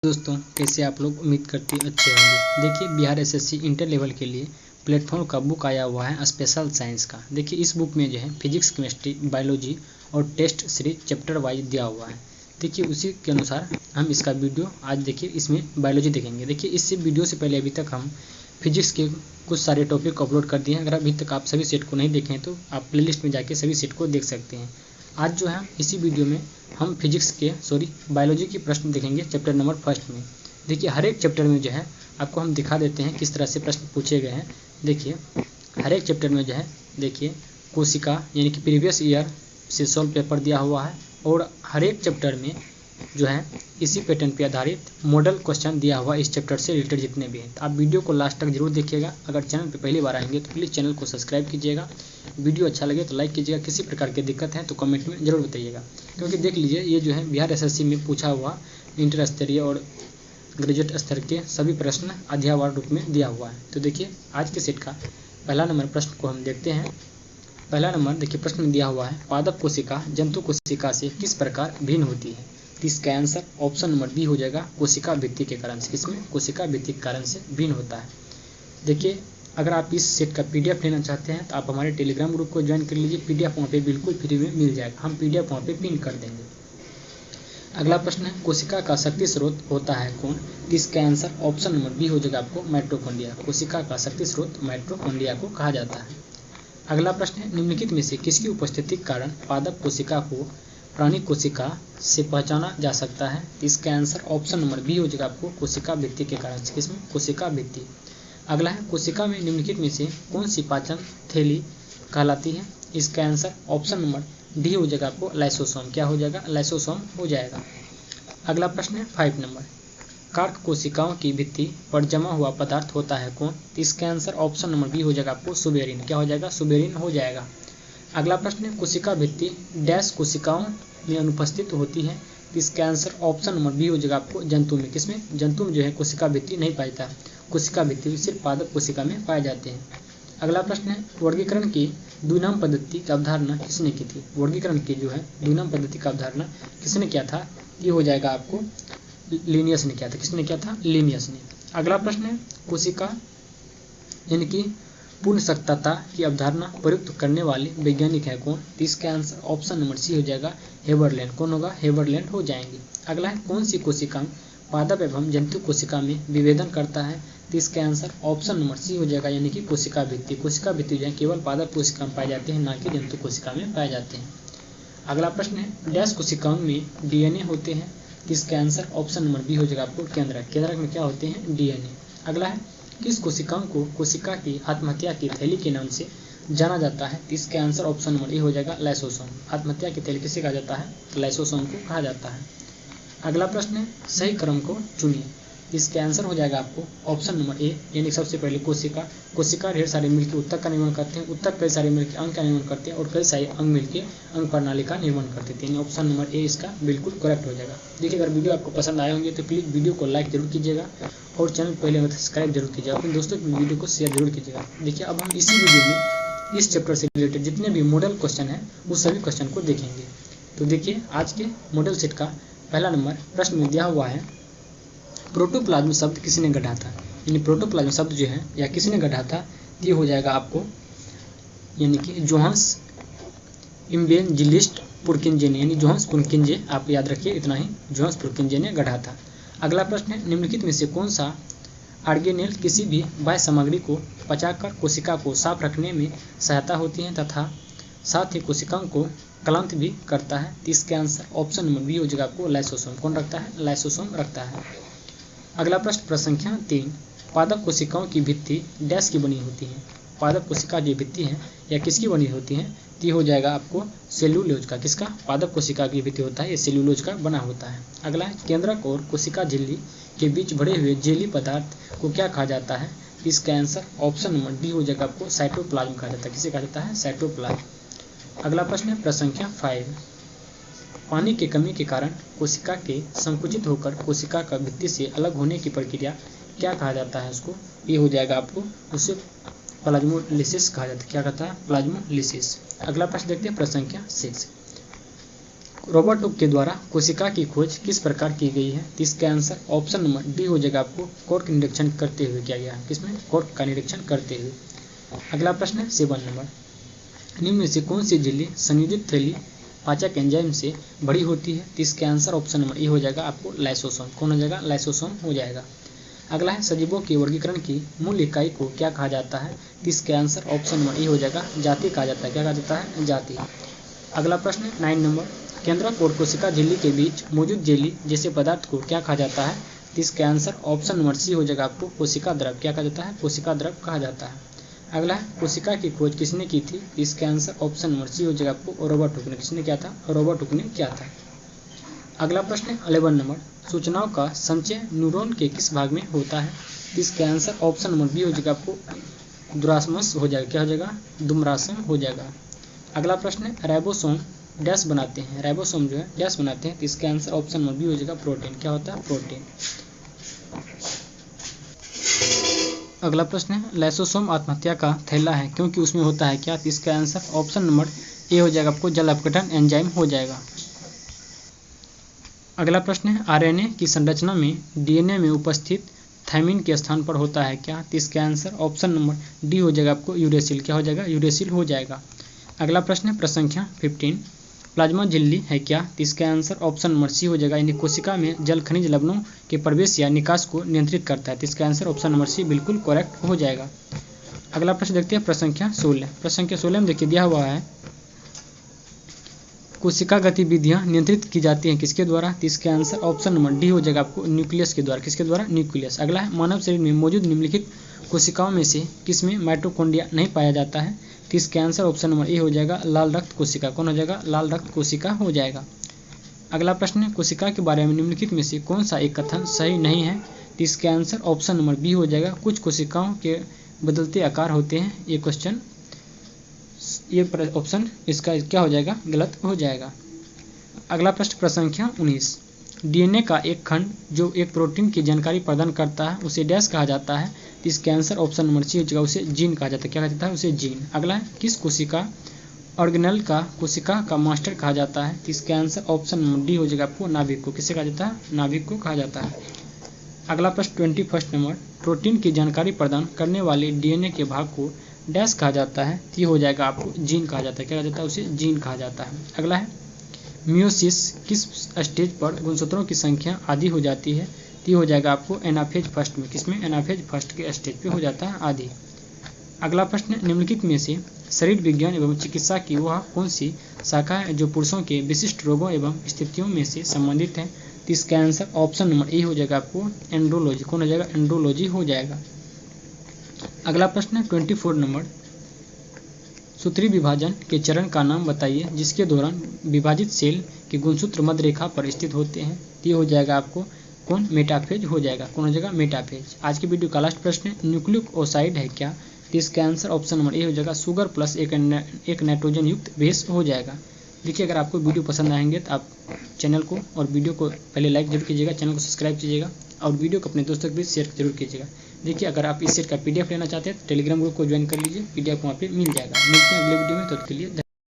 दोस्तों कैसे आप लोग, उम्मीद करते अच्छे होंगे। देखिए बिहार एसएससी इंटर लेवल के लिए प्लेटफॉर्म का बुक आया हुआ है स्पेशल साइंस का। देखिए इस बुक में जो है फिजिक्स, केमिस्ट्री, बायोलॉजी और टेस्ट सीरीज चैप्टर वाइज दिया हुआ है। देखिए उसी के अनुसार हम इसका वीडियो आज देखिए इसमें बायोलॉजी देखेंगे। देखिए इस वीडियो से पहले अभी तक हम फिजिक्स के कुछ सारे टॉपिक अपलोड कर दिए हैं। अगर अभी तक आप सभी सेट को नहीं देखें तो आप प्लेलिस्ट में जाके सभी सेट को देख सकते हैं। आज जो है इसी वीडियो में हम बायोलॉजी के प्रश्न देखेंगे चैप्टर नंबर फर्स्ट में। देखिए हर एक चैप्टर में जो है आपको हम दिखा देते हैं किस तरह से प्रश्न पूछे गए हैं। देखिए हर एक चैप्टर में जो है देखिए कोशिका यानी कि प्रीवियस ईयर से सॉल्व पेपर दिया हुआ है और हर एक चैप्टर में जो है इसी पैटर्न पे आधारित मॉडल क्वेश्चन दिया हुआ इस चैप्टर से रिलेटेड जितने भी हैं। तो आप वीडियो को लास्ट तक जरूर देखिएगा। अगर चैनल पे पहली बार आएंगे तो प्लीज़ चैनल को सब्सक्राइब कीजिएगा। वीडियो अच्छा लगे तो लाइक कीजिएगा। किसी प्रकार की दिक्कत है तो कमेंट में जरूर बताइएगा, क्योंकि देख लीजिए ये जो है बिहार एसएससी में पूछा हुआ इंटर स्तरीय और ग्रेजुएट स्तर के सभी प्रश्न अध्यायवार रूप में दिया हुआ है। तो देखिए आज के सेट का पहला नंबर प्रश्न को हम देखते हैं। पहला नंबर देखिए प्रश्न में दिया हुआ है, पादप कोशिका जंतु कोशिका से किस प्रकार भिन्न होती है। तो इसका आंसर ऑप्शन नंबर बी हो जाएगा, कोशिका भित्ति के कारण से। इसमें कोशिका भित्ति के कारण से भिन्न होता है। देखिए अगर आप इस सेट का पीडीएफ लेना चाहते हैं तो आप हमारे टेलीग्राम ग्रुप को ज्वाइन कर लीजिए। पीडीएफ वहाँ पे बिल्कुल फ्री में मिल जाएगा। हम पीडीएफ वहाँ पे पिन कर देंगे। अगला प्रश्न है, कोशिका का शक्ति स्रोत होता है कौन। इसका आंसर ऑप्शन नंबर बी हो जाएगा आपको, माइटोकॉन्ड्रिया। कोशिका का शक्ति स्रोत माइटोकॉन्ड्रिया को कहा जाता है। अगला प्रश्न है, निम्नलिखित में से किसकी उपस्थिति के कारण पादप कोशिका को प्राणी कोशिका से पहचाना जा सकता है। इसका आंसर ऑप्शन नंबर बी हो जाएगा आपको, कोशिका भित्ति के कारण से। किसमें? कोशिका भित्ति। अगला है, कोशिका में निम्नलिखित में से कौन सी पाचन थैली कहलाती है। इसका आंसर ऑप्शन नंबर डी हो जाएगा आपको, लाइसोसोम। क्या हो जाएगा? लाइसोसोम हो जाएगा। अगला प्रश्न है 5 नंबर, कार्क कोशिकाओं की भित्ति पर जमा हुआ पदार्थ होता है कौन। इसका आंसर ऑप्शन नंबर बी हो जाएगा आपको, सुबेरिन। क्या हो जाएगा? सुबेरिन हो जाएगा। अगला प्रश्न है, कोशिका भित्ति डैश कोशिकाओं में अनुपस्थित होती है। इसका आंसर ऑप्शन नंबर बी हो जाएगा आपको, जंतु में। किसमें? जंतु में जो है कोशिका भित्ति नहीं पाया जाता। कोशिका भित्ति सिर्फ पादप कोशिका में पाए जाते हैं। अगला प्रश्न है, वर्गीकरण की द्विनाम पद्धति की अवधारणा किसने की थी। वर्गीकरण की जो है द्विनाम पद्धति का अवधारणा किसने किया था। ये हो जाएगा आपको, लिनियस ने किया था। किसने किया था? लिनियस ने। अगला प्रश्न है, कोशिका यानी कि पूर्ण सत्ता की अवधारणा प्रयुक्त करने वाले वैज्ञानिक है कौन। इसका आंसर ऑप्शन नंबर सी हो जाएगा, हेबरलैंड। कौन होगा? हेबरलैंड हो जाएंगे। अगला है, कौन सी कोशिका पादप एवं जंतु कोशिका में विभेदन करता है। तो इसका आंसर ऑप्शन नंबर सी हो जाएगा, यानी कि कोशिका भित्ति। कोशिका भित्ति जो है केवल पादप कोशिका में पाए जाते हैं, ना कि जंतु कोशिका में पाए जाते हैं। अगला प्रश्न है, डैश कोशिकाओं में डीएनए होते हैं। इसका आंसर ऑप्शन नंबर बी हो जाएगा आपको, केंद्रक। केंद्रक में क्या होते हैं? डीएनए। अगला है, किस कोशिकाओं को कोशिका की आत्महत्या की थैली के नाम से जाना जाता है। इसका आंसर ऑप्शन नंबर ए हो जाएगा, लाइसोसोम। आत्महत्या की थैली किसे कहा जाता है? लाइसोसोम को कहा जाता है। अगला प्रश्न है, सही क्रम को चुनिए। इसका आंसर हो जाएगा आपको ऑप्शन नंबर ए, यानी सबसे पहले कोशिका। कोशिका ढेर सारे मिलकर उत्तक का निर्माण करते हैं, उत्तक कई सारे मिलकर अंग का निर्माण करते हैं और कई सारे अंग मिलकर अंग प्रणाली का निर्माण करते हैं। ऑप्शन नंबर ए इसका बिल्कुल करेक्ट हो जाएगा। देखिए अगर वीडियो आपको पसंद आए होंगे तो प्लीज़ वीडियो को लाइक जरूर कीजिएगा और चैनल पहले सब्सक्राइब जरूर कीजिएगा। अपने दोस्तों की वीडियो को शेयर जरूर कीजिएगा। देखिए अब हम इसी वीडियो में इस चैप्टर से रिलेटेड जितने भी मॉडल क्वेश्चन हैं उस सभी क्वेश्चन को देखेंगे। तो देखिए आज के मॉडल सेट का पहला नंबर प्रश्न में दिया हुआ है, प्रोटोप्लाज्म शब्द किसने गढ़ा था। यानी प्रोटोप्लाज्म शब्द जो है या किसने गढ़ा था, ये हो जाएगा आपको, यानी कि जोहान्स इवेंजेलिस्ट पुरकिंजे ने, यानी जोहान्स पुरकिंजे, आप याद रखिए इतना ही, जोहान्स पुरकिंजे ने गढ़ा था। अगला प्रश्न है, निम्नलिखित में से कौन सा ऑर्गेनेल किसी भी बाह्य सामग्री को पचाकर कोशिका को साफ रखने में सहायता होती है तथा साथ ही कोशिकाओं को क्लांत भी करता है। इसके आंसर ऑप्शन नंबर बी हो जाएगा आपको, लाइसोसोम। कौन रखता है? लाइसोसोम रखता है। अगला प्रश्न प्रसंख्या 3, पादप कोशिकाओं की भित्ति डैश की बनी होती है। पादप कोशिका जो भित्ति है या किसकी बनी होती है, तो हो जाएगा आपको सेल्यूलोज का। किसका? पादप कोशिका की भित्ति होता है ये सेल्यूलोज का बना होता है। अगला है, केंद्रक और कोशिका झिल्ली के बीच भरे हुए जेली पदार्थ को क्या कहा जाता है। इसका आंसर ऑप्शन नंबर डी हो जाएगा आपको, साइटोप्लाज्म कहा जाता है। किसे कहा जाता है? साइटोप्लाज्म। अगला प्रश्न है प्रसंख्या 5, पानी की कमी के कारण कोशिका के संकुचित होकर कोशिका का भित्ति से अलग होने की प्रक्रिया क्या कहा जाता है उसको। ये हो जाएगा आपको, उसे प्लाज्मोलिसिस कहा जाता है। क्या कहता है? प्लाज्मोलिसिस। अगला प्रश्न देखते हैं प्रश्न संख्या 6, रॉबर्ट हुक के द्वारा कोशिका की खोज किस प्रकार की गई है? तो इसका आंसर ऑप्शन नंबर डी हो जाएगा, आपको कोर्ट का निरीक्षण करते हुए किया गया है। किसमें? कोर्ट का निरीक्षण करते हुए। अगला प्रश्न है 7 नंबर, निम्न में से कौन सी झिल्ली संयोजित थैली पाचक एंजाइम से बड़ी होती है? तो इसका आंसर ऑप्शन नंबर ए हो जाएगा, आपको लाइसोसोम। कौन हो जाएगा? लाइसोसोम हो जाएगा। अगला है सजीवों के वर्गीकरण की मूल इकाई को क्या कहा जाता है? तो इसका आंसर ऑप्शन नंबर ए हो जाएगा, जाति कहा जाता है। क्या कहा जाता है? जाति। अगला प्रश्न है 9 नंबर, केंद्रक और कोशिका झिल्ली के बीच मौजूद जेली जैसे पदार्थ को क्या कहा जाता है? तो इसका आंसर ऑप्शन नंबर सी हो जाएगा, आपको कोशिका द्रव। क्या कहा जाता है? कोशिका द्रव कहा जाता है। अगला है कोशिका की खोज किसने की थी? इसका आंसर ऑप्शन नंबर सी हो जाएगा, आपको रॉबर्ट हुक ने। किसने किया था? रॉबर्ट हुक ने किया था। अगला प्रश्न है 11 नंबर, सूचनाओं का संचय न्यूरॉन के किस भाग में होता है? इसका आंसर ऑप्शन नंबर बी हो जाएगा, आपको दुरासमस हो जाएगा। क्या हो जाएगा? दुमरासम हो जाएगा। अगला प्रश्न है राइबोसोम डैश बनाते हैं, राइबोसोम जो है डैश बनाते हैं। तो इसका आंसर ऑप्शन नंबर बी हो जाएगा, प्रोटीन। क्या होता है? प्रोटीन। अगला प्रश्न है लाइसोसोम आत्महत्या का थैला है क्योंकि उसमें होता है क्या? तो इसका आंसर ऑप्शन नंबर ए हो जाएगा, आपको जल अपघटन एंजाइम हो जाएगा। अगला प्रश्न है आरएनए की संरचना में डीएनए में उपस्थित थायमिन के स्थान पर होता है क्या? तो इसका आंसर ऑप्शन नंबर डी हो जाएगा, आपको यूरेसिल। क्या हो जाएगा? यूरेसिल हो जाएगा। अगला प्रश्न है प्रश्न संख्या 15, प्लाज्मा झिल्ली है क्या? तो इसका आंसर ऑप्शन नंबर सी हो जाएगा, यानी कोशिका में जल खनिज लवणों के प्रवेश या निकास को नियंत्रित करता है। तो इसका आंसर ऑप्शन नंबर सी बिल्कुल करेक्ट हो जाएगा। अगला प्रश्न देखते हैं प्रश्न संख्या 16। प्रश्न संख्या 16 में देखिए दिया हुआ है कोशिका गतिविधियां नियंत्रित की जाती हैं किसके द्वारा? तो इसका आंसर ऑप्शन नंबर डी हो जाएगा, आपको न्यूक्लियस के द्वारा। किसके द्वारा? न्यूक्लियस। अगला है मानव शरीर में मौजूद निम्नलिखित कोशिकाओं में से किसमें माइटोकॉन्ड्रिया नहीं पाया जाता है? तो इसका आंसर ऑप्शन नंबर ए हो जाएगा, लाल रक्त कोशिका। कौन हो जाएगा? लाल रक्त कोशिका हो जाएगा। अगला प्रश्न है कोशिका के बारे में निम्नलिखित में से कौन सा एक कथन सही नहीं है? तो इसका आंसर ऑप्शन नंबर बी हो जाएगा, कुछ कोशिकाओं के बदलते आकार होते हैं। ये क्वेश्चन ये ऑप्शन इसका क्या हो जाएगा? गलत हो जाएगा। अगला प्रश्न संख्या 19, डीएनए का एक खंड जो एक प्रोटीन की जानकारी प्रदान करता है उसे डैश कहा जाता है। तो इसका आंसर ऑप्शन नंबर सी हो जाएगा, उसे जीन कहा जाता है। क्या कहा जाता है? उसे जीन। अगला है किस कोशिका ऑर्गेनल का कोशिका का मास्टर कहा जाता है? तो इसका आंसर ऑप्शन नंबर डी हो जाएगा, आपको नाभिक को। किसे कहा जाता है? नाभिक को कहा जाता है। अगला प्रश्न 21 नंबर, प्रोटीन की जानकारी प्रदान करने वाले डीएनए के भाग को डैश कहा जाता है। तो ये हो जाएगा, आपको जीन कहा जाता है। क्या कहा जाता है? उसे जीन कहा जाता है। अगला है मियोसिस किस स्टेज पर गुणसूत्रों की संख्या आधी हो जाती है? तो ये हो जाएगा, आपको एनाफेज फर्स्ट में। किसमें? एनाफेज फर्स्ट के स्टेज पे हो जाता है आधी। अगला प्रश्न निम्नलिखित में से शरीर विज्ञान एवं चिकित्सा की वह कौन सी शाखा है जो पुरुषों के विशिष्ट रोगों एवं स्थितियों में से संबंधित है? तो इसका आंसर ऑप्शन नंबर ए हो जाएगा, आपको एंड्रोलॉजी। कौन हो जाएगा? एंड्रोलॉजी हो जाएगा। अगला प्रश्न 24 नंबर, सूत्री विभाजन के चरण का नाम बताइए जिसके दौरान विभाजित सेल के गुणसूत्र मध्य रेखा पर स्थित होते हैं। ये हो जाएगा, आपको कौन? मेटाफेज हो जाएगा। कौन हो जाएगा? मेटाफेज। आज की वीडियो का लास्ट प्रश्न न्यूक्लिक ओसाइड है क्या? तो इसका आंसर ऑप्शन नंबर ए हो जाएगा, शुगर प्लस एक नाइट्रोजन युक्त बेस हो जाएगा। देखिए अगर आपको वीडियो पसंद आएंगे तो आप चैनल को और वीडियो को पहले लाइक जरूर कीजिएगा, चैनल को सब्सक्राइब कीजिएगा और वीडियो को अपने दोस्तों के बीच शेयर जरूर कीजिएगा। देखिए अगर आप इस सेट का पीडीएफ लेना चाहते हैं तो टेलीग्राम ग्रुप को ज्वाइन कर लीजिए, पीडीएफ वहाँ पे मिल जाएगा। मिलते हैं अगले वीडियो में, तब तक के लिए